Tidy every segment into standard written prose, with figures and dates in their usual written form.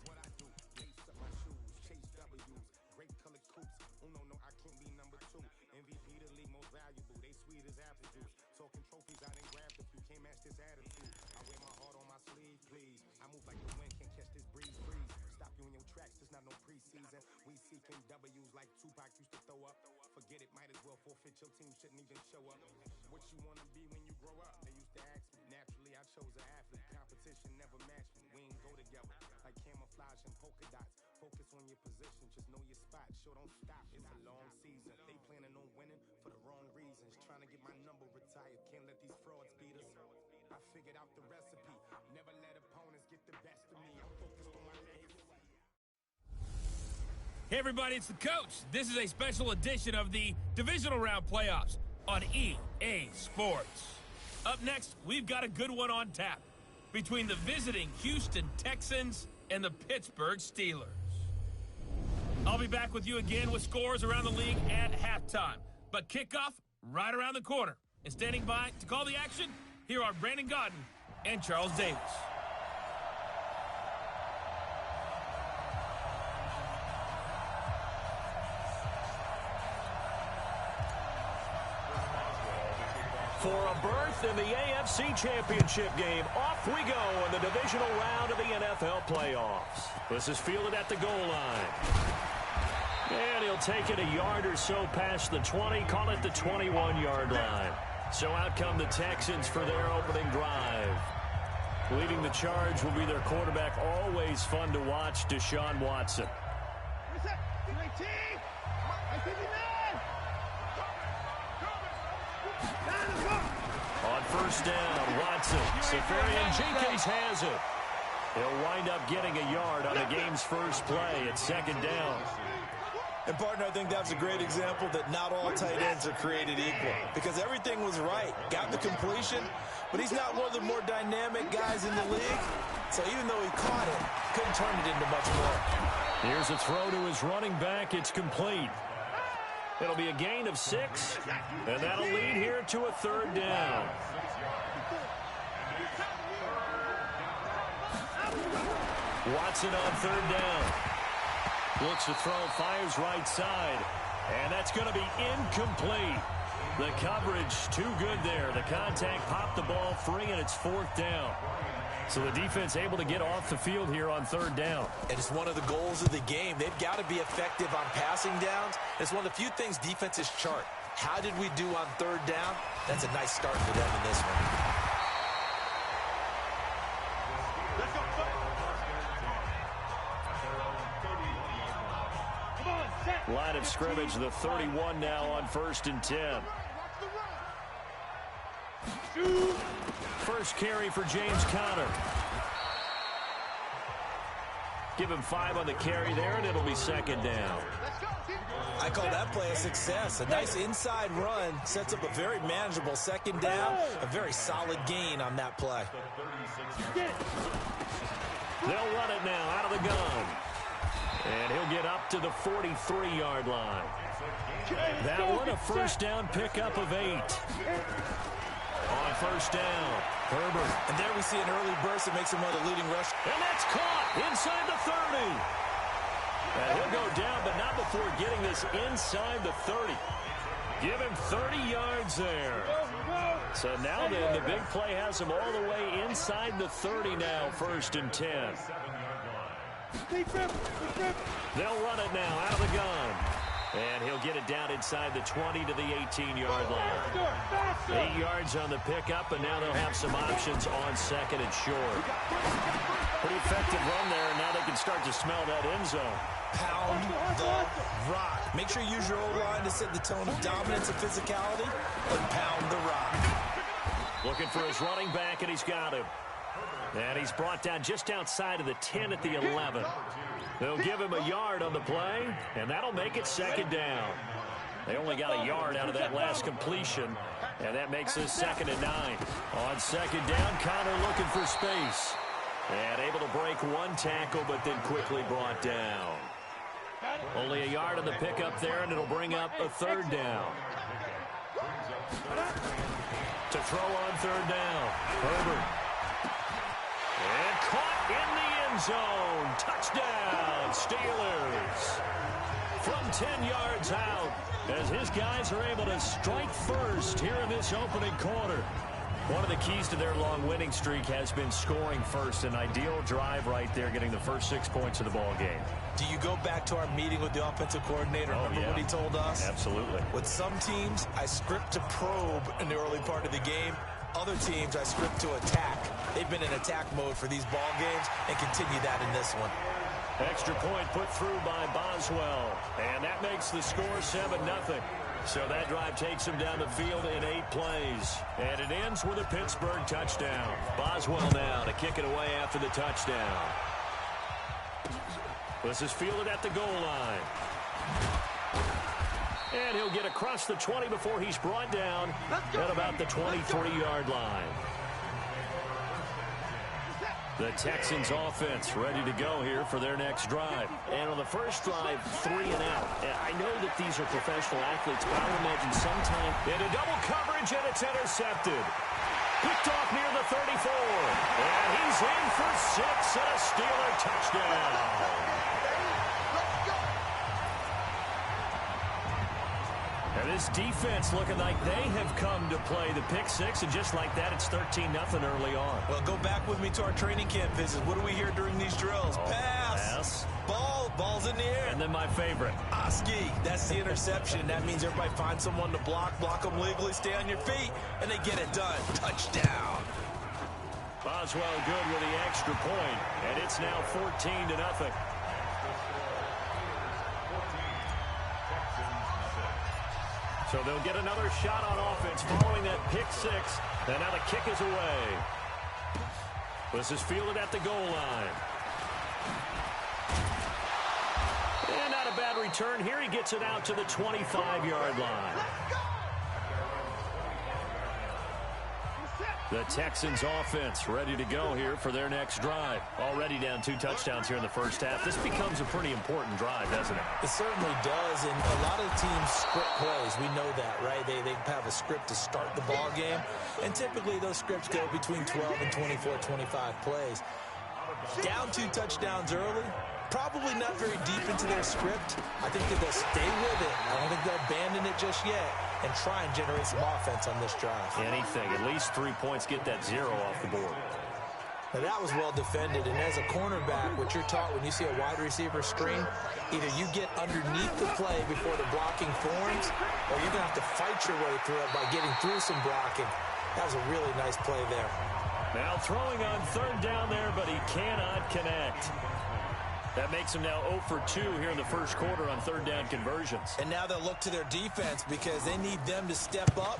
What I do, lace up my shoes, chase W's, great colored coops. Oh no, I can't be number 2. MVP the league most valuable, they sweet as apple juice. Talking trophies, I done grabbed a few, can't match this attitude. I wear my heart on my sleeve, please. I move like the wind, can't catch this breeze, freeze. Stop you in your tracks, there's not no preseason. We seeking W's like Tupac used to throw up. Forget it, might as well forfeit, your team shouldn't even show up. What you wanna be when you grow up? They used to ask me. Naturally, I chose an athlete. Competition never matched me. We ain't go together like camouflage and polka dots. Focus on your position, just know your spot. Sure, don't stop, it's a long season. They planning on winning for the wrong reasons. Trying to get my number retired, can't let these frauds beat us. I figured out the recipe. Never let opponents get the best of me. I'm focused on my legacy. Hey everybody, it's the coach. This is a special edition of the Divisional Round Playoffs on EA Sports. Up next, we've got a good one on tap between the visiting Houston Texans and the Pittsburgh Steelers. I'll be back with you again with scores around the league at halftime. But kickoff right around the corner. And standing by to call the action, here are Brandon Godden and Charles Davis. For a berth in the AFC Championship game, off we go in the divisional round of the NFL playoffs. This is fielded at the goal line. And he'll take it a yard or so past the 20, call it the 21-yard line. So out come the Texans for their opening drive. Leading the charge will be their quarterback, always fun to watch, Deshaun Watson. On first down, Watson. Safarian Jenkins has it. He'll wind up getting a yard on the game's first play at second down. And, partner, I think that's a great example that not all tight ends are created equal because everything was right. Got the completion, but he's not one of the more dynamic guys in the league. So even though he caught it, couldn't turn it into much more. Here's a throw to his running back. It's complete. It'll be a gain of 6, and that'll lead here to a third down. Watson on third down. Looks to throw, fires right side, and that's going to be incomplete. The coverage too good there. The contact popped the ball free, and it's fourth down. So the defense able to get off the field here on third down. And it's one of the goals of the game. They've got to be effective on passing downs. It's one of the few things defenses chart. How did we do on third down? That's a nice start for them in this one. Line of scrimmage, the 31 now on 1st and 10. First carry for James Conner. Give him 5 on the carry there, and it'll be second down. I call that play a success. A nice inside run sets up a very manageable second down. A very solid gain on that play. They'll run it now out of the gun. And he'll get up to the 43-yard line. That one, a first down pickup of 8. On first down, Herbert. And there we see an early burst that makes him one of the leading rushers. And that's caught inside the 30. And he'll go down, but not before getting this inside the 30. Give him 30 yards there. So now then, the big play has him all the way inside the 30 now, 1st and 10. They'll run it now out of the gun. And he'll get it down inside the 20 to the 18-yard line. 8 yards on the pickup, and now they'll have some options on second and short. Pretty effective run there, and now they can start to smell that end zone. Pound the rock. Make sure you use your O-line to set the tone of dominance and physicality, but pound the rock. Looking for his running back, and he's got him. And he's brought down just outside of the 10 at the 11. They'll give him a yard on the play, and that'll make it second down. They only got a yard out of that last completion, and that makes this 2nd and 9. On second down, Conner looking for space. And able to break one tackle, but then quickly brought down. Only a yard on the pickup there, and it'll bring up a third down. To to throw on third down. Herbert. And caught in the end zone. Touchdown, Steelers. From 10 yards out, as his guys are able to strike first here in this opening quarter. One of the keys to their long winning streak has been scoring first. An ideal drive right there, getting the first 6 points of the ball game. Do you go back to our meeting with the offensive coordinator? Remember what he told us? Absolutely. With some teams, I script to probe in the early part of the game. Other teams, I script to attack. They've been in attack mode for these ball games and continue that in this one. Extra point put through by Boswell. And that makes the score 7-0. So that drive takes him down the field in 8 plays. And it ends with a Pittsburgh touchdown. Boswell now to kick it away after the touchdown. This is fielded at the goal line. And he'll get across the 20 before he's brought down at about the 23-yard line. The Texans offense ready to go here for their next drive. And on the first drive, 3 and out. I know that these are professional athletes, but I would imagine sometime in a double coverage, and it's intercepted. Picked off near the 34. And he's in for 6 and a Steeler touchdown. And this defense looking like they have come to play the pick 6, and just like that, it's 13-0 early on. Well, go back with me to our training camp visit. What do we hear during these drills? Pass. Ball's in the air. And then my favorite. Oski, that's the interception. That means everybody finds someone to block them legally, stay on your feet, and they get it done. Touchdown. Boswell good with the extra point, and it's now 14-0. So they'll get another shot on offense following that pick 6. And now the kick is away. This is fielded at the goal line. And not a bad return here. He gets it out to the 25-yard line. The Texans offense ready to go here for their next drive. Already down 2 touchdowns here in the first half. This becomes a pretty important drive, doesn't it? It certainly does, and a lot of teams script plays. We know that, right? They have a script to start the ball game, and typically those scripts go between 12 and 24, 25 plays. Down 2 touchdowns early, probably not very deep into their script. I think that they'll stay with it. I don't think they'll abandon it just yet and try and generate some offense on this drive. Anything. At least 3 points. Get that 0 off the board. Now, that was well defended, and as a cornerback, what you're taught when you see a wide receiver screen, either you get underneath the play before the blocking forms, or you're going to have to fight your way through it by getting through some blocking. That was a really nice play there. Now throwing on third down there, but he cannot connect. That makes him now 0 for 2 here in the first quarter on third down conversions. And now they'll look to their defense because they need them to step up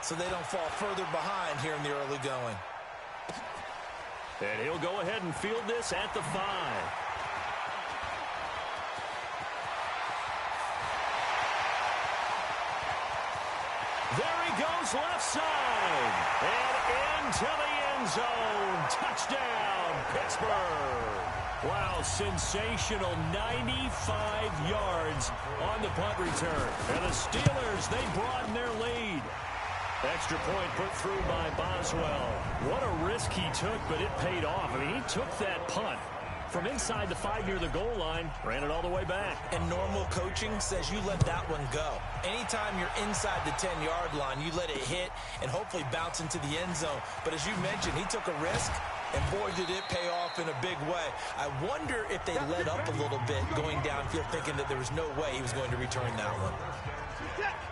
so they don't fall further behind here in the early going. And he'll go ahead and field this at the 5. There he goes left side. And into the end zone. Touchdown, Pittsburgh. Wow, sensational 95 yards on the punt return. And the Steelers, they broaden their lead. Extra point put through by Boswell. What a risk he took, but it paid off. I mean, he took that punt from inside the 5 near the goal line, ran it all the way back. And normal coaching says you let that one go. Anytime you're inside the 10-yard line, you let it hit and hopefully bounce into the end zone. But as you mentioned, he took a risk, and boy, did it pay off in a big way. I wonder if they let up a little bit going downfield, thinking that there was no way he was going to return that one.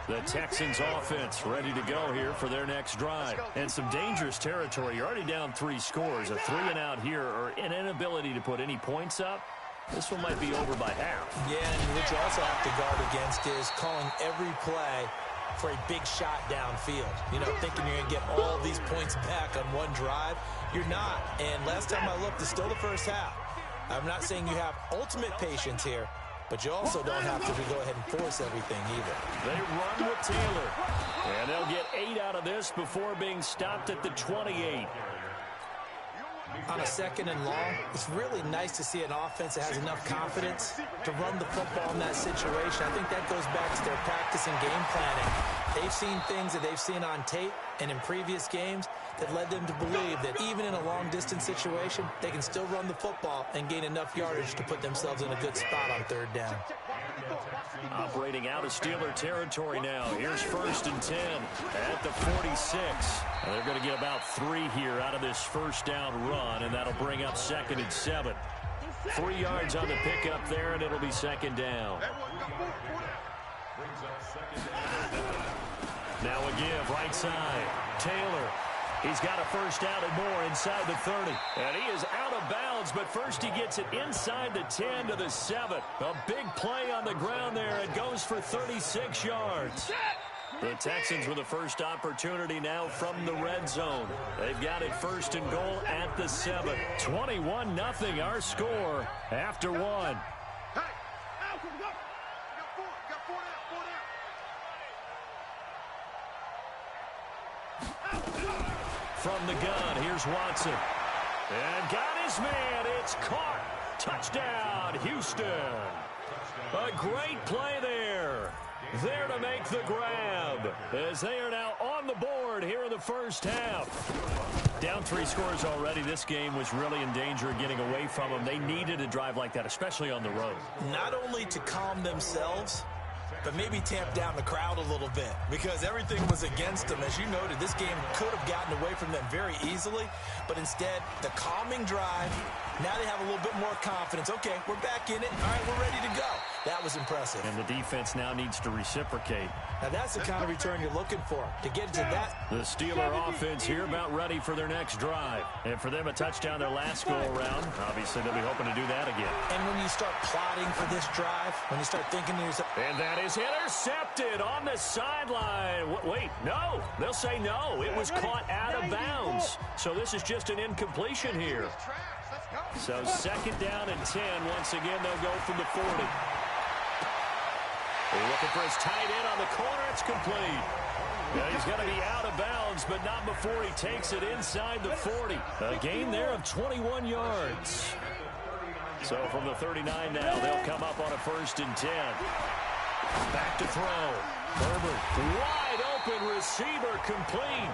The Texans offense ready to go here for their next drive. And some dangerous territory. You're already down 3 scores. A 3 and out here, or an inability to put any points up. This one might be over by half. Yeah, and what you also have to guard against is calling every play for a big shot downfield. You know, thinking you're going to get all these points back on one drive. You're not. And last time I looked, it's still the first half. I'm not saying you have ultimate patience here, but you also don't have to go ahead and force everything either. They run with Taylor. And they'll get 8 out of this before being stopped at the 28. On a 2nd and long, it's really nice to see an offense that has enough confidence to run the football in that situation. I think that goes back to their practice and game planning. They They've seen things that they've seen on tape and in previous games that led them to believe that even in a long-distance situation, they can still run the football and gain enough yardage to put themselves in a good spot on third down. Operating out of Steeler territory now. Here's 1st and 10 at the 46. And they're going to get about 3 here out of this first down run, and that'll bring up 2nd and 7. 3 yards on the pickup there, and it'll be 2nd down. Now a give, right side. Taylor. He's got a first down and more inside the 30. And he is out of bounds, but first he gets it inside the 10 to the 7. A big play on the ground there. It goes for 36 yards. The Texans with the first opportunity now from the red zone. They've got it 1st and goal at the 7. 21-0 our score after 1. From the gun, here's Watson. And got his man. It's caught. Touchdown, Houston. A great play there. There to make the grab as they are now on the board here in the first half. Down 3 scores already. This game was really in danger of getting away from them. They needed a drive like that, especially on the road. Not only to calm themselves, but maybe tamp down the crowd a little bit because everything was against them. As you noted, this game could have gotten away from them very easily, but instead, the calming drive, now they have a little bit more confidence. Okay, we're back in it. All right, we're ready to go. That was impressive. And the defense now needs to reciprocate. Now, that's the kind of return you're looking for, to get to that. The Steeler offense here about ready for their next drive. And for them, a touchdown their last go-around. Obviously, they'll be hoping to do that again. And when you start plotting for this drive, when you start thinking to yourself... And that is intercepted on the sideline. Wait, no. They'll say no. It was caught out of bounds. So this is just an incompletion here. So 2nd down and 10. Once again, they'll go from the 40. They're looking for his tight end on the corner. It's complete. Yeah, he's going to be out of bounds, but not before he takes it inside the 40. A gain there of 21 yards. So from the 39 now, they'll come up on a 1st and 10. Back to throw. Herbert, wide open receiver, complete.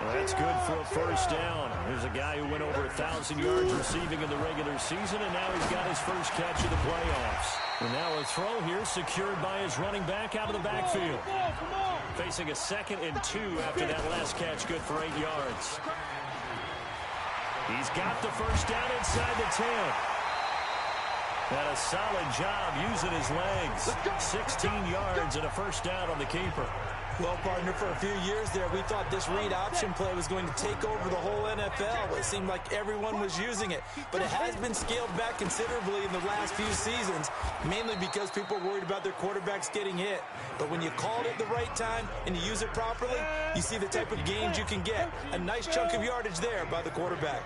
Well, that's good for a first down. Here's a guy who went over 1,000 yards receiving in the regular season, and now he's got his first catch of the playoffs. And now a throw here secured by his running back out of the backfield. Facing a 2nd and 2 after that last catch, good for 8 yards. He's got the first down inside the 10. And a solid job using his legs. 16 yards and a first down on the keeper. Well, partner, for a few years there, we thought this read option play was going to take over the whole NFL. It seemed like everyone was using it. But it has been scaled back considerably in the last few seasons, mainly because people are worried about their quarterbacks getting hit. But when you call it at the right time and you use it properly, you see the type of gains you can get. A nice chunk of yardage there by the quarterback.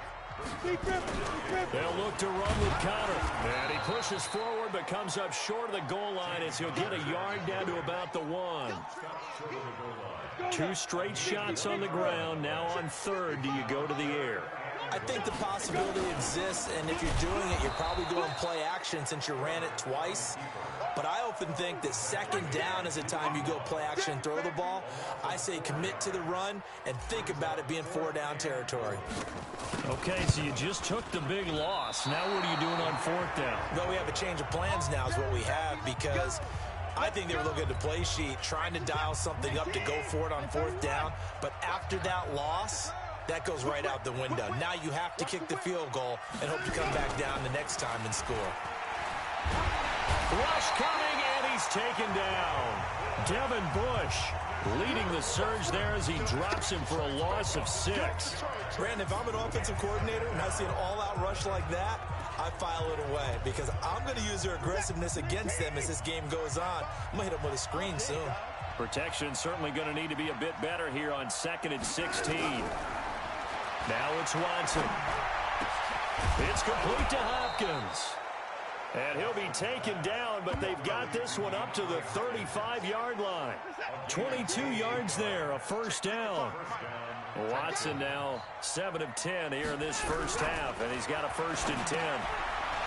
They'll look to run with Connor. And he pushes forward but comes up short of the goal line as he'll get a yard down to about the 1. 2 straight shots on the ground. Now on 3rd, do you go to the air? I think the possibility exists, and if you're doing it, you're probably doing play action since you ran it twice. But I often think that 2nd down is a time you go play action and throw the ball. I say commit to the run and think about it being 4-down territory. Okay, so you just took the big loss. Now what are you doing on 4th down? Well, we have a change of plans now is what we have, because I think they were looking at the play sheet, trying to dial something up to go for it on 4th down. But after that loss, that goes right out the window. Now you have to kick the field goal and hope to come back down the next time and score. Rush coming, and he's taken down. Devin Bush leading the surge there as he drops him for a loss of 6. Brandon, if I'm an offensive coordinator and I see an all-out rush like that, I file it away because I'm going to use their aggressiveness against them as this game goes on. I'm going to hit them with a screen soon. Protection certainly going to need to be a bit better here on 2nd and 16. Now it's Watson. It's complete to Hopkins. And he'll be taken down, but they've got this one up to the 35-yard line. 22 yards there, a first down. Watson now 7 of 10 here in this first half, and he's got a 1st and 10.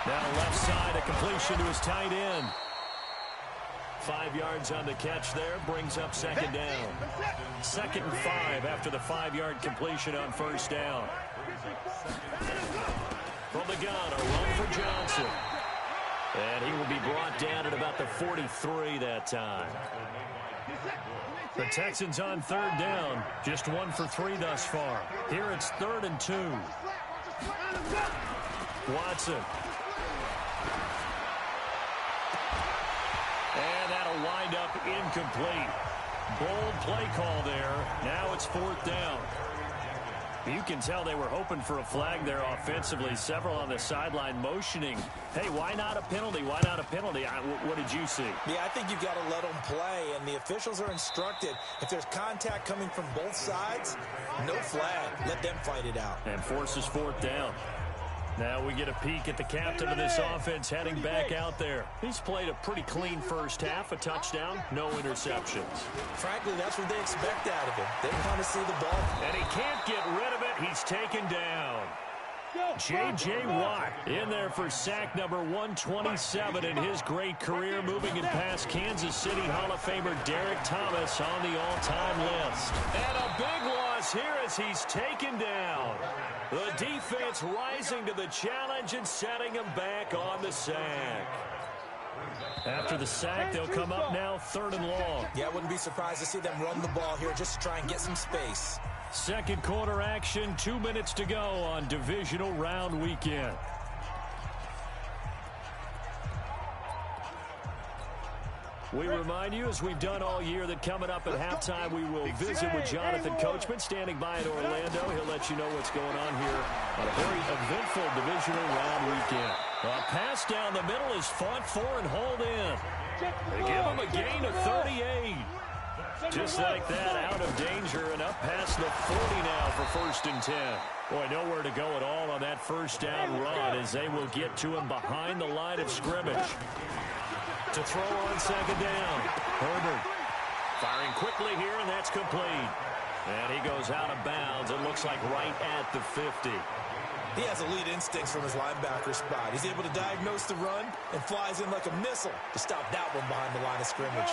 Now left side, a completion to his tight end. 5 yards on the catch there, brings up second down. 2nd and 5 after the 5-yard completion on first down. From the gun, a run for Johnson. And he will be brought down at about the 43 that time. The Texans on 3rd down, just 1 for 3 thus far. Here it's 3rd and 2. Watson. And that'll wind up incomplete. Bold play call there. Now it's 4th down. You can tell they were hoping for a flag there offensively. Several on the sideline motioning. Hey, why not a penalty? Why not a penalty? What did you see? Yeah, I think you've got to let them play, and the officials are instructed. If there's contact coming from both sides, no flag. Let them fight it out. And forces 4th down. Now we get a peek at the captain of this offense heading back out there. He's played a pretty clean first half, a touchdown, no interceptions. Frankly, that's what they expect out of him. They want to see the ball. And he can't get rid of it. He's taken down. J.J. Watt in there for sack number 127 in his great career, moving it past Kansas City Hall of Famer Derek Thomas on the all-time list. And a big loss here as he's taken down. The defense rising to the challenge and setting him back on the sack. After the sack, they'll come up now 3rd and long. Yeah, I wouldn't be surprised to see them run the ball here just to try and get some space. Second quarter action, 2 minutes to go on Divisional Round Weekend. We remind you, as we've done all year, that coming up at halftime, we will visit with Jonathan Coachman standing by in Orlando. He'll let you know what's going on here on a very eventful Divisional Round Weekend. A pass down the middle is fought for and hauled in. They give him a gain of 38. Just like that, out of danger and up past the 40 now for 1st and 10. Boy, nowhere to go at all on that first down run as they will get to him behind the line of scrimmage. To throw on second down. Herbert firing quickly here, and that's complete. And he goes out of bounds. It looks like right at the 50. He has elite instincts from his linebacker spot. He's able to diagnose the run and flies in like a missile to stop that one behind the line of scrimmage.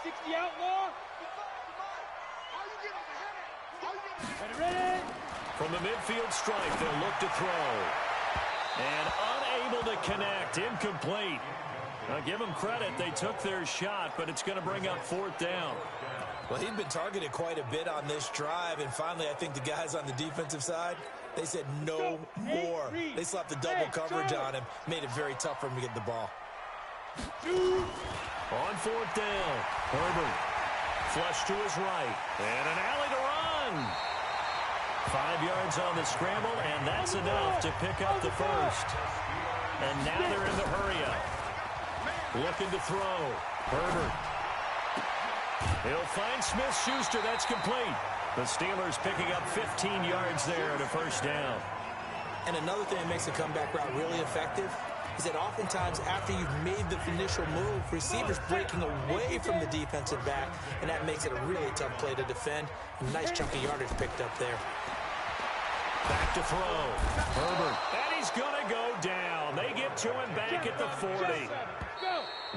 60 outlaw. Ready. From the midfield stripe, they'll look to throw. And unable to connect. Incomplete. Now, give them credit. They took their shot, but it's going to bring up 4th down. Well, he'd been targeted quite a bit on this drive, and finally I think the guys on the defensive side, they said no more. They slapped the double coverage on him, made it very tough for him to get the ball. On 4th down, Herbert flush to his right, and an alley to run. 5 yards on the scramble, and that's enough to pick up the first. And now they're in the hurry-up. Looking to throw. Herbert. He'll find Smith-Schuster. That's complete. The Steelers picking up 15 yards there at a first down. And another thing that makes the comeback route really effective is that oftentimes after you've made the initial move, receivers breaking away from the defensive back, and that makes it a really tough play to defend. A nice chunk of yardage picked up there. Back to throw. Herbert. And he's going to go down. They get to him back at the 40.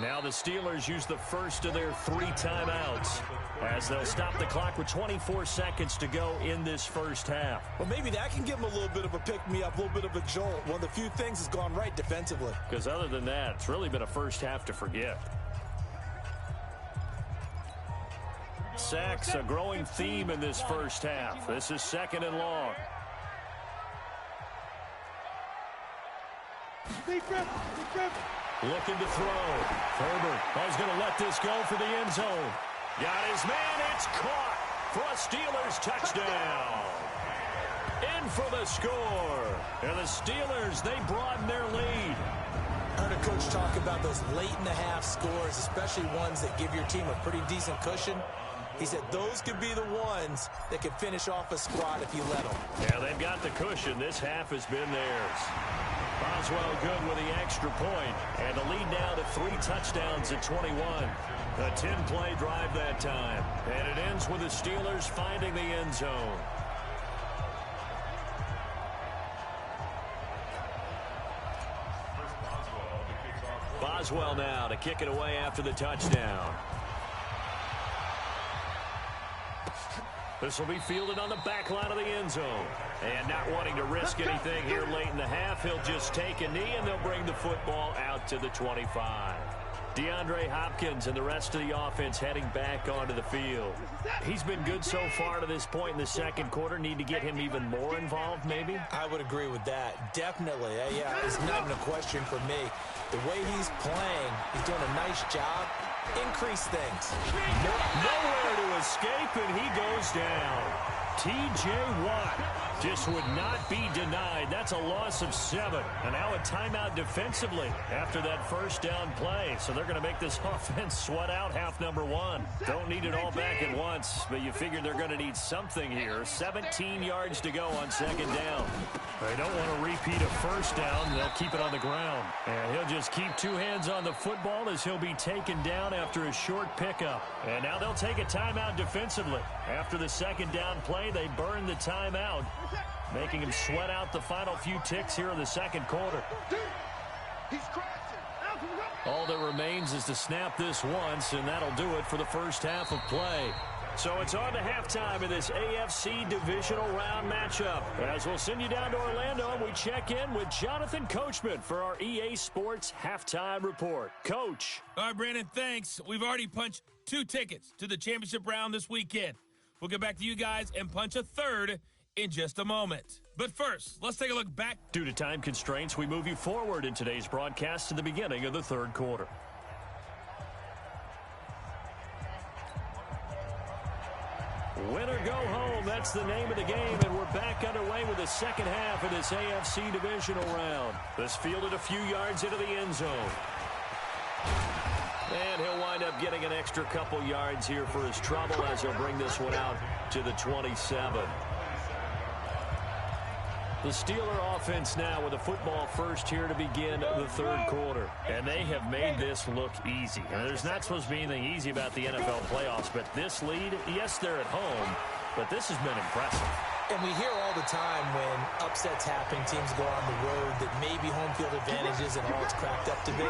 Now the Steelers use the first of their 3 timeouts as they'll stop the clock with 24 seconds to go in this first half. Well, maybe that can give them a little bit of a pick-me-up, a little bit of a jolt. One of the few things has gone right defensively. Because other than that, it's really been a first half to forget. Sacks, a growing theme in this first half. This is 2nd and long. Looking to throw. Herbert is going to let this go for the end zone. Got his man. It's caught for a Steelers touchdown. In for the score. And the Steelers, they broaden their lead. I heard a coach talk about those late-in-the-half scores, especially ones that give your team a pretty decent cushion. He said those could be the ones that could finish off a squad if you let them. Yeah, they've got the cushion. This half has been theirs. Boswell good with the extra point, and the lead now to 3 touchdowns at 21. A 10-play drive that time, and it ends with the Steelers finding the end zone. does well now to kick it away after the touchdown. This will be fielded on the back line of the end zone. And not wanting to risk anything here late in the half, he'll just take a knee, and they'll bring the football out to the 25. DeAndre Hopkins and the rest of the offense heading back onto the field. He's been good so far to this point in the second quarter. Need to get him even more involved, maybe? I would agree with that. Definitely. Yeah, it's not even a question for me. The way he's playing, he's doing a nice job. Increase things. Nowhere to escape, and he goes down. T.J. Watt just would not be denied. That's a loss of 7. And now a timeout defensively after that first down play. So they're going to make this offense sweat out half number 1. Don't need it all back at once, but you figure they're going to need something here. 17 yards to go on second down. They don't want to repeat a first down. They'll keep it on the ground. And he'll just keep 2 hands on the football as he'll be taken down after a short pickup. And now they'll take a timeout defensively. After the second down play, they burn the timeout, making him sweat out the final few ticks here in the second quarter. All that remains is to snap this once, and that'll do it for the first half of play. So it's on to halftime in this AFC Divisional Round matchup. As we'll send you down to Orlando, and we check in with Jonathan Coachman for our EA Sports Halftime Report. Coach. All right, Brandon, thanks. We've already punched 2 tickets to the championship round this weekend. We'll get back to you guys and punch a third in just a moment. But first, let's take a look back. Due to time constraints, we move you forward in today's broadcast to the beginning of the third quarter. Win or go home, that's the name of the game, and we're back underway with the second half of this AFC Divisional Round. This fielded a few yards into the end zone. And he'll wind up getting an extra couple yards here for his trouble as he'll bring this one out to the 27. The Steeler offense now with the football first here to begin the third quarter. And they have made this look easy. And there's not supposed to be anything easy about the NFL playoffs, but this lead, yes, they're at home, but this has been impressive. And we hear all the time when upsets happen, teams go on the road, that maybe home field advantage isn't all it's cracked up to be.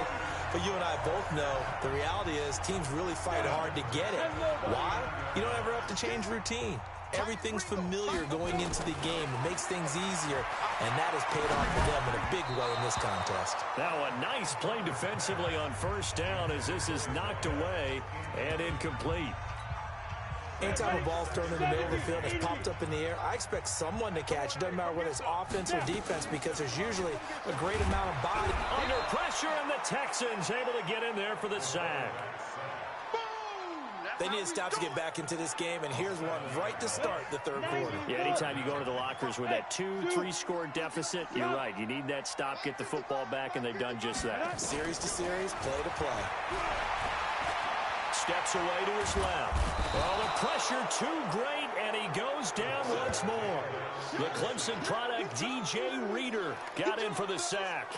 But you and I both know the reality is teams really fight hard to get it. Why? You don't ever have to change routine. Everything's familiar going into the game. It makes things easier, and that has paid off for them in a big way in this contest. Now a nice play defensively on first down as this is knocked away and incomplete. Anytime a ball's thrown in the middle of the field and it's popped up in the air, I expect someone to catch. It doesn't matter whether it's offense or defense because there's usually a great amount of body. Under pressure, and the Texans able to get in there for the sack. They need to stop to get back into this game, and here's one right to start the third quarter. Yeah, anytime you go to the lockers with that 2-3 score deficit, you're right. You need that stop, get the football back, and they've done just that. Series to series, play to play. Steps away to his left. Well, the pressure too great, and he goes down once more. The Clemson product, DJ Reader, got in for the sack.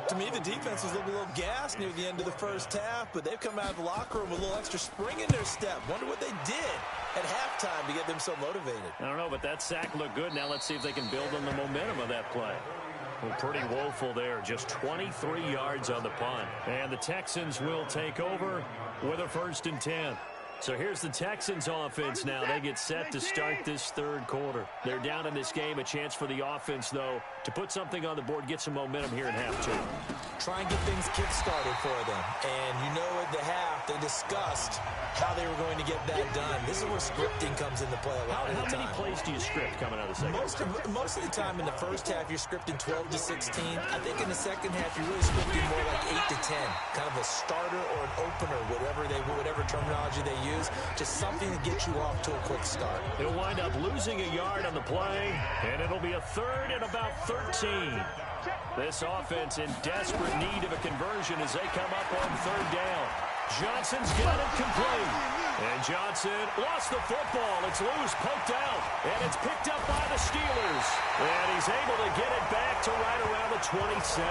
To me, the defense was looking a little gassed near the end of the first half, but they've come out of the locker room with a little extra spring in their step. Wonder what they did at halftime to get them so motivated. I don't know, but that sack looked good. Now let's see if they can build on the momentum of that play. Well, pretty woeful there. Just 23 yards on the punt. And the Texans will take over with a 1st and 10. So here's the Texans offense now. They get set to start this third quarter. They're down in this game. A chance for the offense, though, to put something on the board, get some momentum here in half 2. Try and get things kick-started for them. And you know at the half, they discussed how they were going to get that done. This is where scripting comes into play a lot of the time. How many plays do you script coming out of the second half? Most of the time in the first half, you're scripting 12 to 16. I think in the second half, you're really scripting more like 8 to 10. Kind of a starter or an opener, whatever terminology they use. Just something to get you off to a quick start. He'll wind up losing a yard on the play, and it'll be a 3rd and about 13. This offense in desperate need of a conversion as they come up on 3rd down. Johnson's got it complete. And Johnson lost the football. It's loose, poked out, and it's picked up by the Steelers. And he's able to get it back to right around the 27.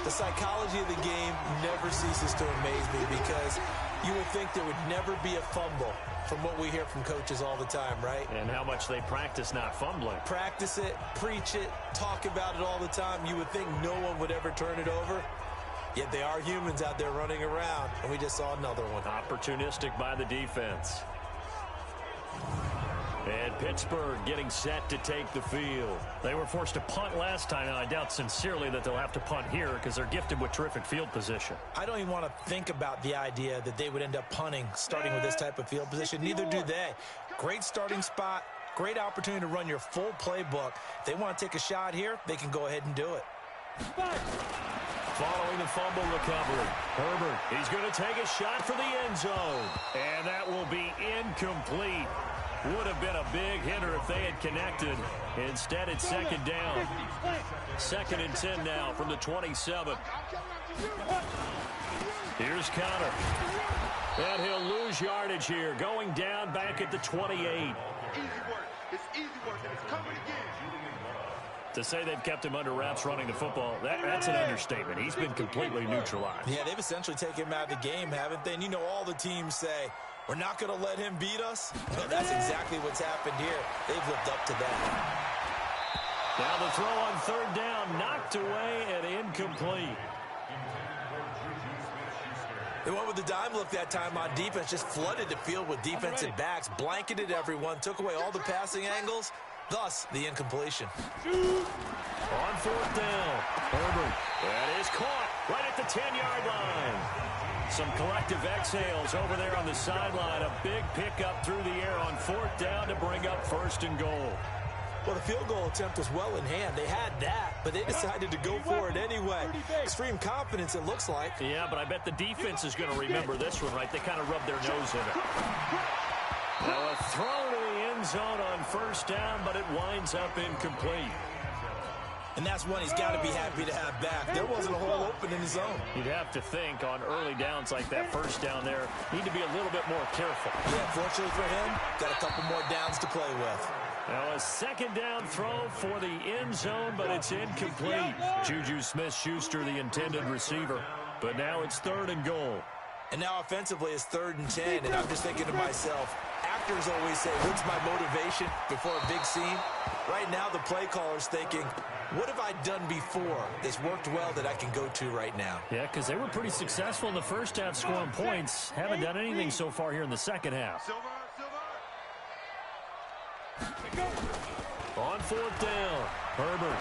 The psychology of the game never ceases to amaze me because You would think there would never be a fumble from what we hear from coaches all the time, right? And how much they practice not fumbling. Practice it, preach it, talk about it all the time. You would think no one would ever turn it over. Yet they are humans out there running around, and we just saw another one. Opportunistic by the defense. And Pittsburgh getting set to take the field. They were forced to punt last time, and I doubt sincerely that they'll have to punt here because they're gifted with terrific field position. I don't even want to think about the idea that they would end up punting starting with this type of field position. Neither do they. Great starting spot, great opportunity to run your full playbook. If they want to take a shot here, they can go ahead and do it. Following the fumble recovery, Herbert, he's going to take a shot for the end zone. And that will be incomplete. Would have been a big hitter if they had connected. Instead, it's second down. 2nd and 10 now from the 27. Here's Connor. And he'll lose yardage here, going down back at the 28. Easy work. It's easy work, and it's coming again. To say they've kept him under wraps running the football, that's an understatement. He's been completely neutralized. Yeah, they've essentially taken him out of the game, haven't they? And you know all the teams say, we're not going to let him beat us. Well, that's exactly what's happened here. They've lived up to that. Now the throw on 3rd down, knocked away and incomplete. They went with the dime look that time on defense, just flooded the field with defensive backs, blanketed everyone, took away all the passing angles, thus the incompletion. On 4th down, Herbert. That is caught right at the 10-yard line. Some collective exhales over there on the sideline. A big pickup through the air on 4th down to bring up 1st and goal. Well, the field goal attempt was well in hand. They had that, but they decided to go for it anyway. Extreme confidence, it looks like. Yeah, but I bet the defense is going to remember this one, right? They kind of rubbed their nose in it. Now a throw to the end zone on 1st down, but it winds up incomplete. And that's one he's got to be happy to have back. There wasn't a hole open in his zone. You'd have to think on early downs like that 1st down there, need to be a little bit more careful. Yeah, fortunately for him, got a couple more downs to play with. Now a 2nd down throw for the end zone, but it's incomplete. Juju Smith-Schuster, the intended receiver. But now it's 3rd and goal. And now offensively it's 3rd and 10, and I'm just thinking to myself, actors always say, what's my motivation before a big scene? Right now the play caller's thinking, what have I done before that's worked well that I can go to right now? Yeah, because they were pretty successful in the 1st half scoring points. Haven't done anything so far here in the 2nd half. On 4th down, Herbert.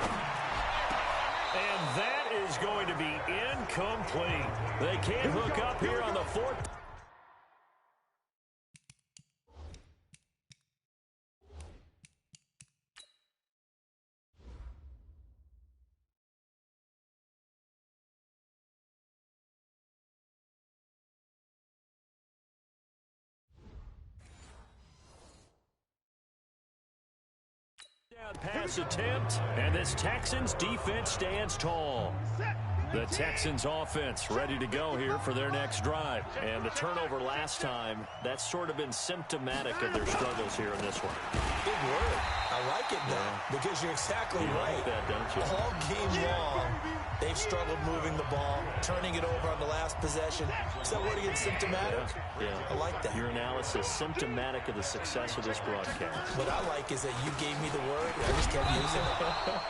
And that is going to be incomplete. They can't hook up here on the 4th. Pass attempt, and this Texans defense stands tall. The Texans offense ready to go here for their next drive. And the turnover last time, that's sort of been symptomatic of their struggles here in this one. Big word. I like it now because you're exactly right. Like that, don't you? All game long, they've struggled moving the ball, turning it over on the last possession. Is that word again, symptomatic? Yeah. I like that. Your analysis, symptomatic of the success of this broadcast. What I like is that you gave me the word, and I just kept using it.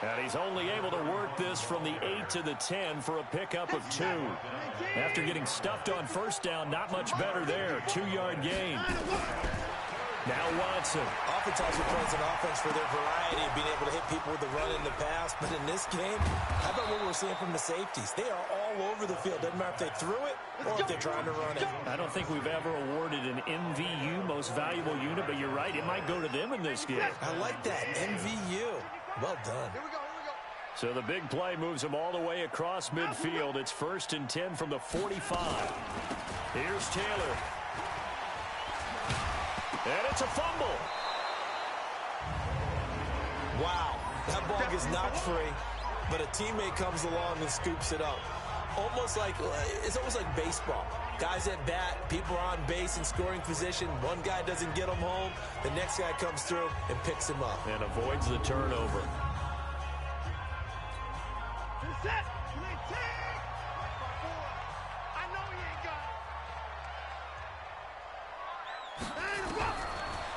And he's only able to work this from the 8 to the 10 for a pickup of 2. After getting stuffed on 1st down, not much better there. 2-yard gain. Now Watson. Oftentimes we praise an offense for their variety of being able to hit people with the run in the pass. But in this game, how about what we're seeing from the safeties? They are all over the field. Doesn't matter if they threw it or if they're trying to run it. I don't think we've ever awarded an MVU, most valuable unit, but you're right, it might go to them in this game. I like that, MVU. Well done. So the big play moves them all the way across midfield. It's 1st and 10 from the 45. Here's Taylor. And it's a fumble. Wow, that ball gets knocked free, but a teammate comes along and scoops it up. It's almost like baseball. Guys at bat, people are on base in scoring position. One guy doesn't get him home. The next guy comes through and picks him up. And avoids the turnover.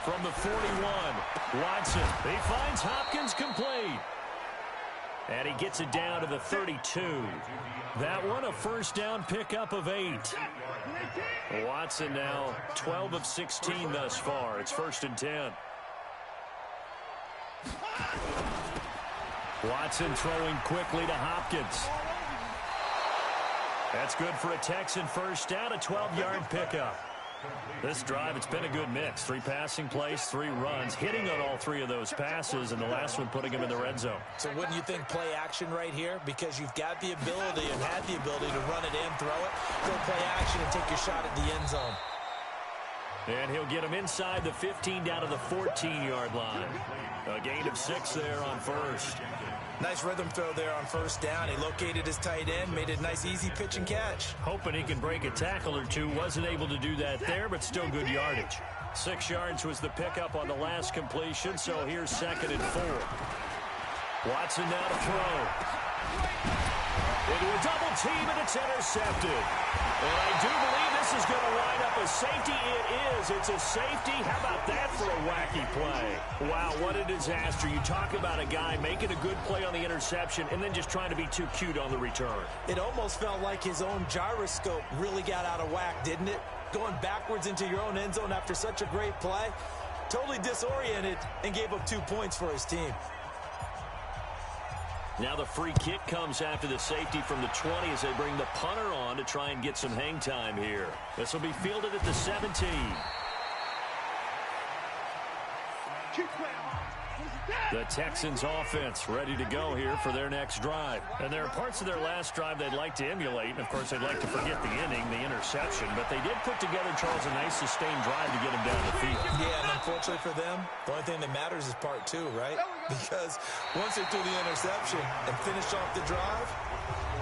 from the 41. Watson, he finds Hopkins complete. And he gets it down to the 32. That one, a first down pickup of 8. Watson now 12 of 16 thus far. It's 1st and 10. Watson throwing quickly to Hopkins. That's good for a Texan first down, a 12-yard pickup. This drive, it's been a good mix. 3 passing plays, 3 runs, hitting on all 3 of those passes, and the last one putting him in the red zone. So wouldn't you think play action right here? Because you've got the ability and had the ability to run it in, throw it, go play action, and take your shot at the end zone. And he'll get him inside the 15 down to the 14-yard line. A gain of 6 there on first. Nice rhythm throw there on first down. He located his tight end, made it a nice easy pitch and catch. Hoping he can break a tackle or two. Wasn't able to do that there, but still good yardage. 6 yards was the pickup on the last completion, so here's 2nd and 4. Watson now to throw. Into a double team, and it's intercepted. And I do believe this is going to wind up a safety. It is. It's a safety. How about that for a wacky play? Wow, what a disaster. You talk about a guy making a good play on the interception and then just trying to be too cute on the return. It almost felt like his own gyroscope really got out of whack, didn't it? Going backwards into your own end zone after such a great play. Totally disoriented and gave up 2 points for his team. Now the free kick comes after the safety from the 20 as they bring the punter on to try and get some hang time here. This will be fielded at the 17. The Texans offense ready to go here for their next drive. And there are parts of their last drive they'd like to emulate. And, of course, they'd like to forget the inning, the interception. But they did put together, Charles, a nice sustained drive to get him down the field. Yeah, and unfortunately for them, the only thing that matters is part 2, right? Because once they threw the interception and finished off the drive,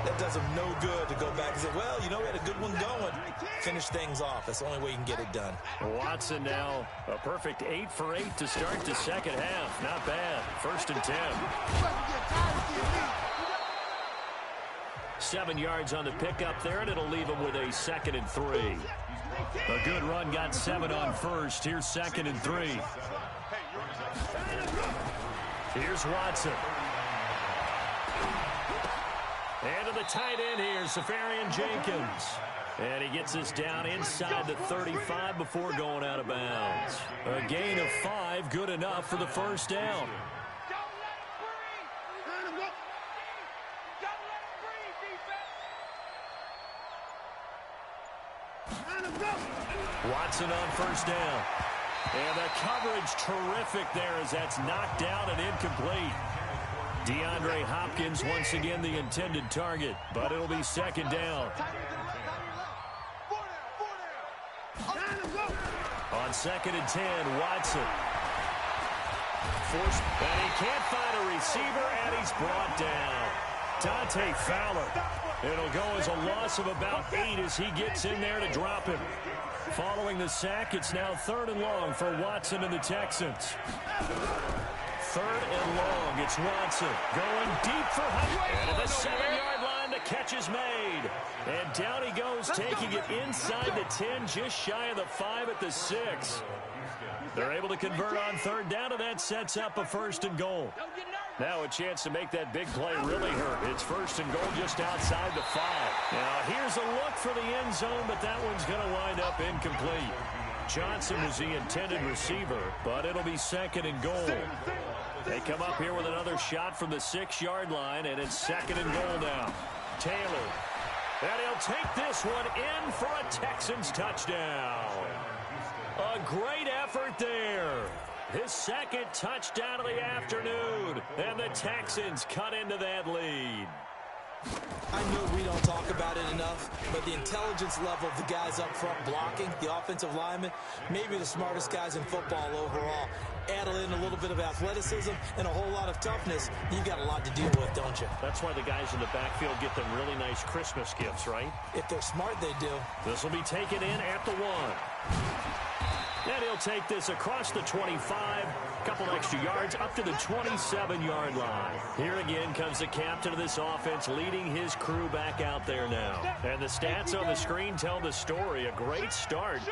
that does them no good to go back and say, well, you know, we had a good one going. Finish things off. That's the only way you can get it done. Watson now a perfect 8 for 8 to start the second half. Not bad. 1st and 10. 7 yards on the pickup there, and it'll leave him with a 2nd and 3. A good run got 7 on first. Here's 2nd and 3. Here's Watson. And to the tight end here, Safarian Jenkins. And he gets us down inside the 35 before going out of bounds. A gain of 5, good enough for the first down. Watson on first down. And the coverage terrific there as that's knocked down and incomplete. DeAndre Hopkins once again the intended target, but it'll be 2nd down. On 2nd and 10, Watson. Forced, and he can't find a receiver, and he's brought down. Dante Fowler. It'll go as a loss of about 8 as he gets in there to drop him. Following the sack, it's now 3rd and long for Watson and the Texans. 3rd and long, it's Watson going deep for Hunt. And at the 7-yard line, the catch is made. And down he goes, taking it inside the 10, just shy of the 5 at the 6. They're able to convert on 3rd down, and that sets up a 1st and goal. Now a chance to make that big play really hurt. It's 1st and goal just outside the 5. Now here's a look for the end zone, but that one's going to wind up incomplete. Johnson was the intended receiver, but it'll be 2nd and goal. They come up here with another shot from the 6-yard line, and it's 2nd and goal now. Taylor. And he'll take this one in for a Texans touchdown. A great effort there. His 2nd touchdown of the afternoon. And the Texans cut into that lead. I know we don't talk about it enough, but the intelligence level of the guys up front blocking, the offensive linemen, maybe the smartest guys in football overall. Add in a little bit of athleticism and a whole lot of toughness, you've got a lot to deal with, don't you? That's why the guys in the backfield get them really nice Christmas gifts, right? If they're smart, they do. This will be taken in at the 1. And he'll take this across the 25, a couple extra yards up to the 27-yard line. Here again comes the captain of this offense leading his crew back out there now. And the stats on the screen tell the story. A great start.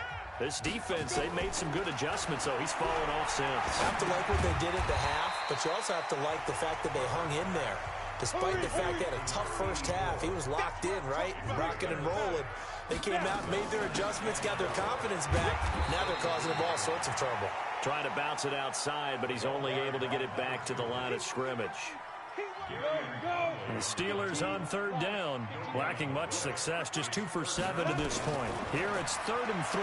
This defense, they've made some good adjustments, so he's fallen off since. You have to like what they did at the half, but you also have to like the fact that they hung in there. Despite the fact they had a tough first half, he was locked in, right? Rocking and rolling. They came out, made their adjustments, got their confidence back. Now they're causing him all sorts of trouble. Trying to bounce it outside, but he's only able to get it back to the line of scrimmage. The Steelers on third down, lacking much success, just 2 for 7 to this point. Here it's 3rd and 3.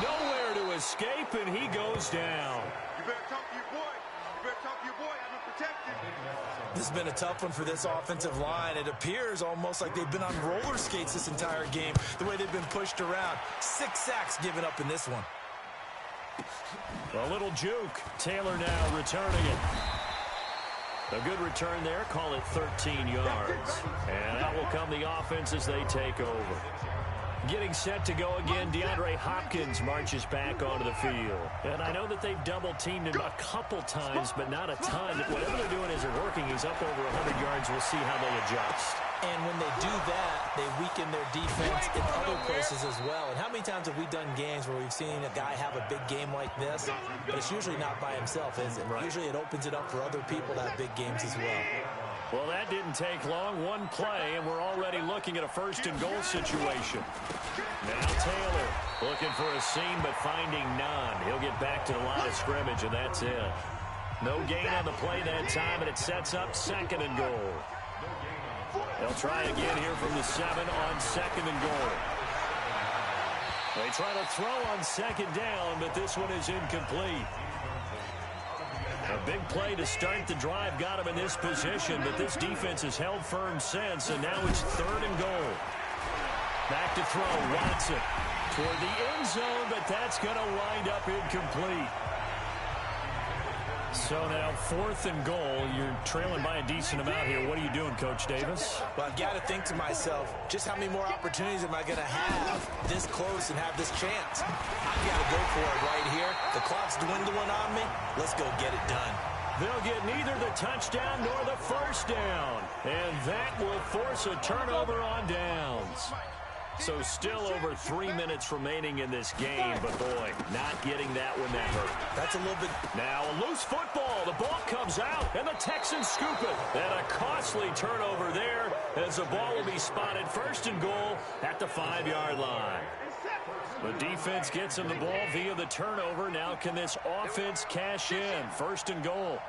Nowhere to escape, and he goes down. You better talk to your boy. You better talk to your boy. I've been protected. This has been a tough one for this offensive line. It appears almost like they've been on roller skates this entire game, the way they've been pushed around. 6 sacks given up in this one. A little juke. Taylor now returning it. A good return there. Call it 13 yards. And out will come the offense as they take over. Getting set to go again, DeAndre Hopkins marches back onto the field. And I know that they've double-teamed him a couple times, but not a ton. Whatever they're doing isn't working. He's up over 100 yards. We'll see how they adjust. And when they do that, they weaken their defense in other places as well. And how many times have we done games where we've seen a guy have a big game like this, but it's usually not by himself, is it? Right. Usually it opens it up for other people to have big games as well. Well, that didn't take long. One play, and we're already looking at a 1st and goal situation. Now Taylor looking for a seam, but finding none. He'll get back to the line of scrimmage, and that's it. No gain on the play that time, and it sets up 2nd and goal. They'll try again here from the 7 on 2nd and goal. They try to throw on 2nd down, but this one is incomplete. A big play to start the drive got him in this position, but this defense has held firm since, and now it's 3rd and goal. Back to throw, Watson toward the end zone, but that's going to wind up incomplete. So now 4th and goal. You're trailing by a decent amount here. What are you doing, Coach Davis? Well, I've got to think to myself, just how many more opportunities am I going to have this close and have this chance? I've got to go for it right here. The clock's dwindling on me. Let's go get it done. They'll get neither the touchdown nor the 1st down. And that will force a turnover on downs. So still over 3 minutes remaining in this game, but boy, not getting that one that hurt. That's a little bit. Now a loose football. The ball comes out, and the Texans scoop it. And a costly turnover there as the ball will be spotted 1st and goal at the 5-yard line. The defense gets him the ball via the turnover. Now can this offense cash in? 1st and goal.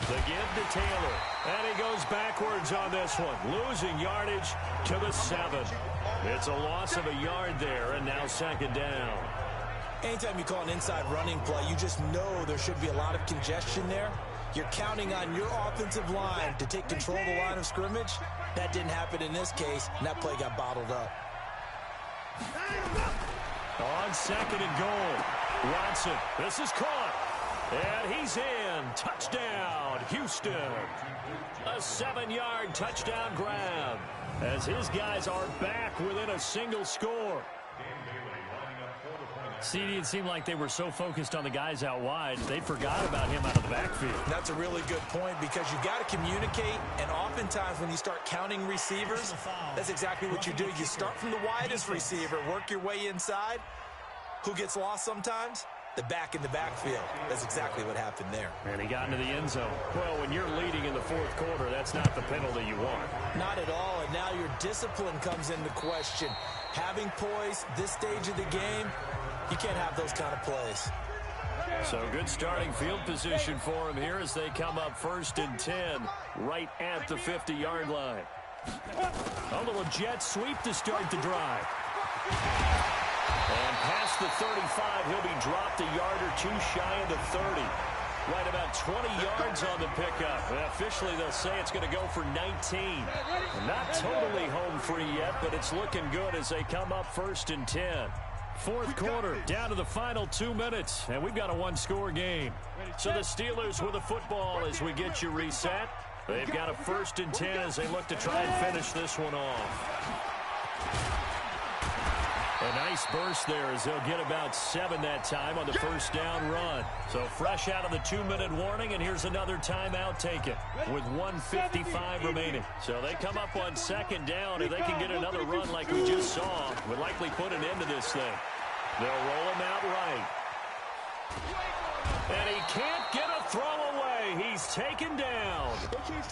The give to Taylor, and he goes backwards on this one, losing yardage to the 7. It's a loss of a yard there, and now 2nd down. Anytime you call an inside running play, you just know there should be a lot of congestion there. You're counting on your offensive line to take control of the line of scrimmage. That didn't happen in this case, and that play got bottled up. On 2nd and goal, Watson, this is caught. And he's in. Touchdown, Houston. A 7-yard touchdown grab as his guys are back within a single score. CD, it seemed like they were so focused on the guys out wide, they forgot about him out of the backfield. That's a really good point because you got to communicate, and oftentimes when you start counting receivers, that's exactly what you do. You start from the widest receiver, work your way inside. Who gets lost sometimes? The back in the backfield. That's exactly what happened there. And he got into the end zone. Well, when you're leading in the 4th quarter, that's not the penalty you want. Not at all, and now your discipline comes into question. Having poise this stage of the game, you can't have those kind of plays. So good starting field position for him here as they come up 1st and 10 right at the 50-yard line. A little jet sweep to start the drive. And past the 35, he'll be dropped a yard or 2 shy of the 30. Right about 20 yards on the pickup. And officially, they'll say it's going to go for 19. Not totally home free yet, but it's looking good as they come up 1st and 10. 4th quarter, down to the final 2 minutes, and we've got a 1-score game. So the Steelers with the football as we get you reset. They've got a 1st and 10 as they look to try and finish this one off. A nice burst there as they'll get about 7 that time on the first down run. So fresh out of the 2-minute warning, and here's another timeout taken with 1:55 remaining. So they come up on second down. If they can get another run like we just saw, would likely put an end to this thing. They'll roll him out right. And he can't get a throw away. He's taken down.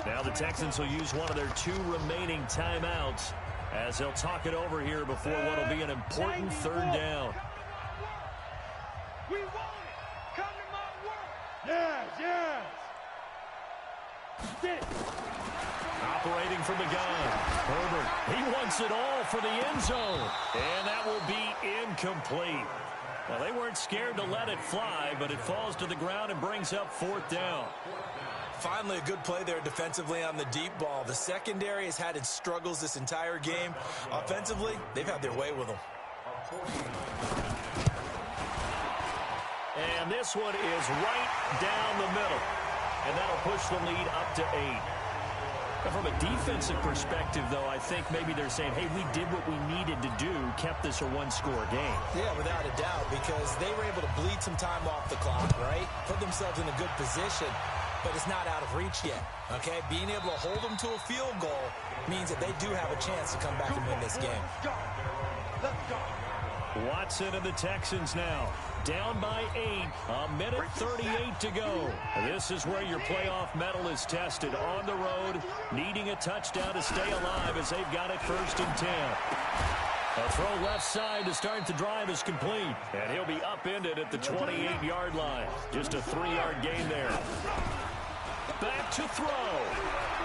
Now the Texans will use one of their 2 remaining timeouts as they'll talk it over here before what will be an important third down. We want it. Come to my work. Yes, yes. Get it. Operating from the gun. Herbert, he wants it all for the end zone. And that will be incomplete. Well, they weren't scared to let it fly, but it falls to the ground and brings up 4th down. Finally, a good play there defensively on the deep ball. The secondary has had its struggles this entire game. Offensively, they've had their way with them. And this one is right down the middle. And that'll push the lead up to 8. Now, from a defensive perspective, though, I think maybe they're saying, hey, we did what we needed to do, kept this a 1-score game. Yeah, without a doubt, because they were able to bleed some time off the clock, right? Put themselves in a good position, but it's not out of reach yet, okay? Being able to hold them to a field goal means that they do have a chance to come back and win this game. Let's go. Watson and the Texans now down by 8, 1:38 to go. This is where your playoff mettle is tested on the road, needing a touchdown to stay alive as they've got it 1st and 10. A throw left side to start the drive is complete, and he'll be upended at the 28-yard line. Just a 3-yard gain there. Back to throw.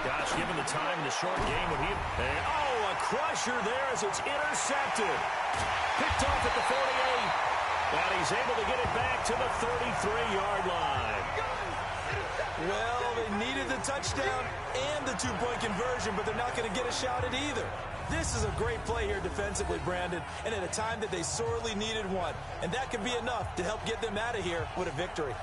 Gosh, given the time in the short game when a crusher there as it's intercepted. Picked off at the 48, and he's able to get it back to the 33-yard line. Well, they needed the touchdown and the 2-point conversion, but they're not going to get a shot at either. This is a great play here defensively, Brandon, and at a time that they sorely needed one. And that could be enough to help get them out of here with a victory.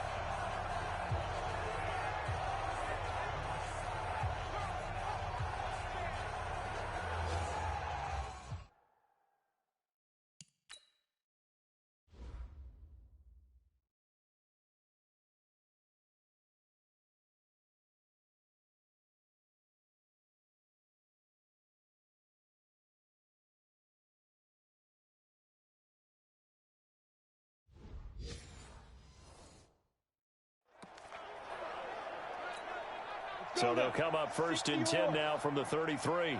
So they'll come up 1st and 10 now from the 33.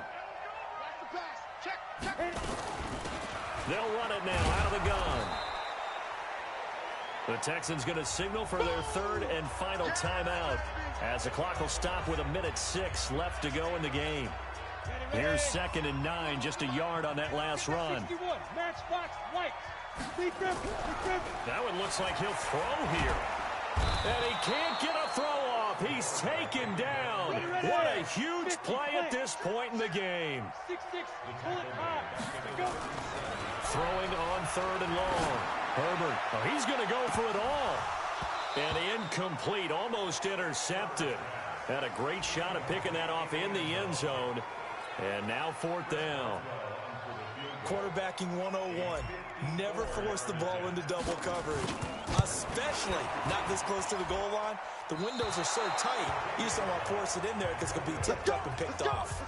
They'll run it now out of the gun. The Texans going to signal for their 3rd and final timeout as the clock will stop with 1:06 left to go in the game. Here's 2nd and 9, just a yard on that last run. That one looks like he'll throw here. And he can't get a throw off. He's taken down. What a huge play at this point in the game. Throwing on 3rd and long. Herbert, he's going to go for it all. And incomplete, almost intercepted. Had a great shot at picking that off in the end zone. And now 4th down. Quarterbacking 101. Never force the ball into double coverage, especially not this close to the goal line. The windows are so tight, you just don't want to force it in there because it could be tipped up and picked off.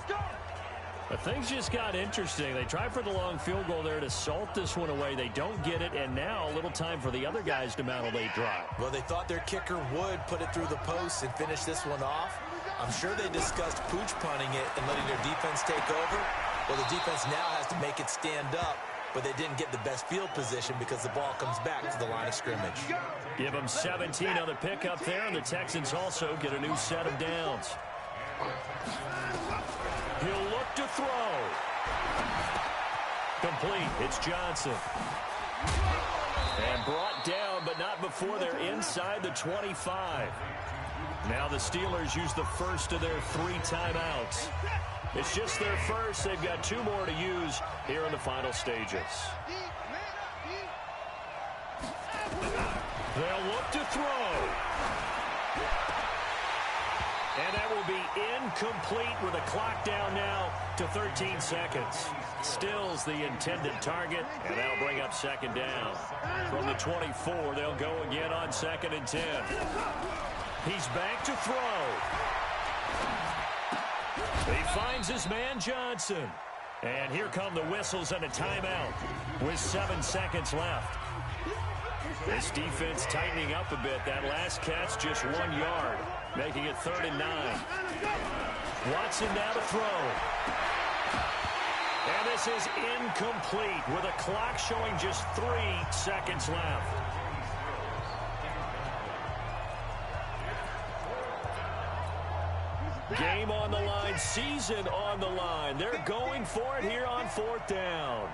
But things just got interesting. They tried for the long field goal there to salt this one away. They don't get it, and now a little time for the other guys to mount a late drive. Well, they thought their kicker would put it through the post and finish this one off. I'm sure they discussed pooch punting it and letting their defense take over. Well, the defense now has to make it stand up, but they didn't get the best field position because the ball comes back to the line of scrimmage. Give them 17 on the pickup there, and the Texans also get a new set of downs. He'll look to throw. Complete. It's Johnson. And brought down, but not before they're inside the 25. Now the Steelers use the first of their 3 timeouts. It's just their first. They've got 2 more to use here in the final stages. They'll look to throw. And that will be incomplete with a clock down now to 13 seconds. Still's the intended target, and that'll bring up second down. From the 24, they'll go again on 2nd and 10. He's back to throw. He finds his man Johnson. And here come the whistles and a timeout with 7 seconds left. This defense tightening up a bit. That last catch just 1 yard, making it 3rd and 9. Watson now to throw. And this is incomplete with a clock showing just 3 seconds left. Game on the line, season on the line. They're going for it here on 4th down.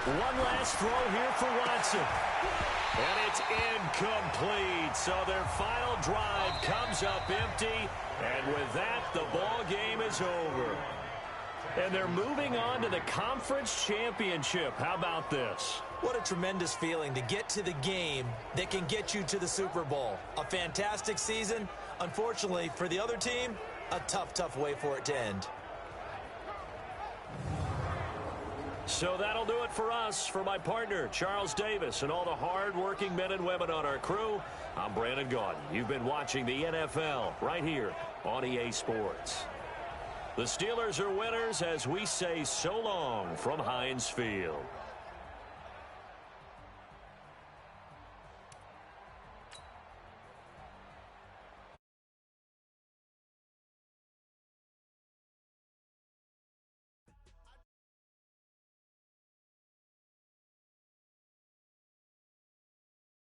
One last throw here for Watson. And it's incomplete. So their final drive comes up empty. And with that, the ball game is over. And they're moving on to the conference championship. How about this? What a tremendous feeling to get to the game that can get you to the Super Bowl. A fantastic season. Unfortunately, for the other team, a tough way for it to end. So that'll do it for us. For my partner, Charles Davis, and all the hard-working men and women on our crew, I'm Brandon Gaudin. You've been watching the NFL right here on EA Sports. The Steelers are winners as we say so long from Heinz Field.